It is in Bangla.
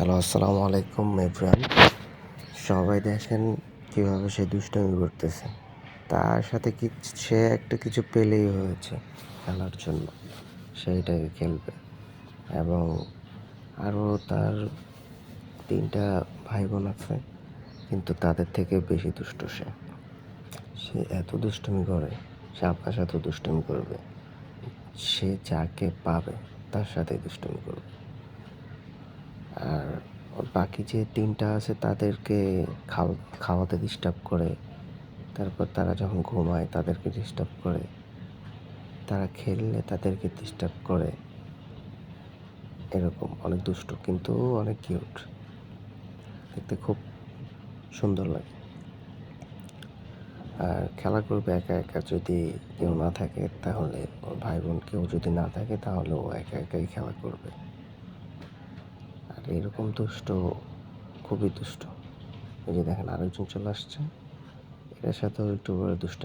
হ্যালো, আসসালামু আলাইকুম এভরিওয়ান। সবাই দেখেন কীভাবে সে দুষ্টামি করতেছে। তার সাথে সে একটা কিছু পেলেই হয়েছে খেলার জন্য, সেইটাকে খেলবে। এবং আরও তার 3টা ভাই বোন আছে, কিন্তু তাদের থেকে বেশি দুষ্ট সে। সে এত দুষ্টামি করে, সে আপনার সাথেও দুষ্টামি করবে। সে যাকে পাবে তার সাথেই দুষ্টামি করবে। আর বাকি যে 3টা আছে তাদেরকে খাওয়াতে ডিস্টার্ব করে, তারপর তারা যখন ঘুমায় তাদেরকে ডিস্টার্ব করে, তারা খেললে তাদেরকে ডিস্টার্ব করে। এরকম অনেক দুষ্ট, কিন্তু অনেক কিউট, দেখতে খুব সুন্দর লাগে। আর খেলা করবে একা একা, যদি কেউ না থাকে তাহলে, ওর ভাই বোন কেউ যদি না থাকে তাহলে ও একা একাই খেলা করবে। আর এরকম দুষ্ট, খুবই দুষ্ট। এই যে দেখেন আরেকজন চলে আসছে, এটার সাথেও একটু করে দুষ্ট।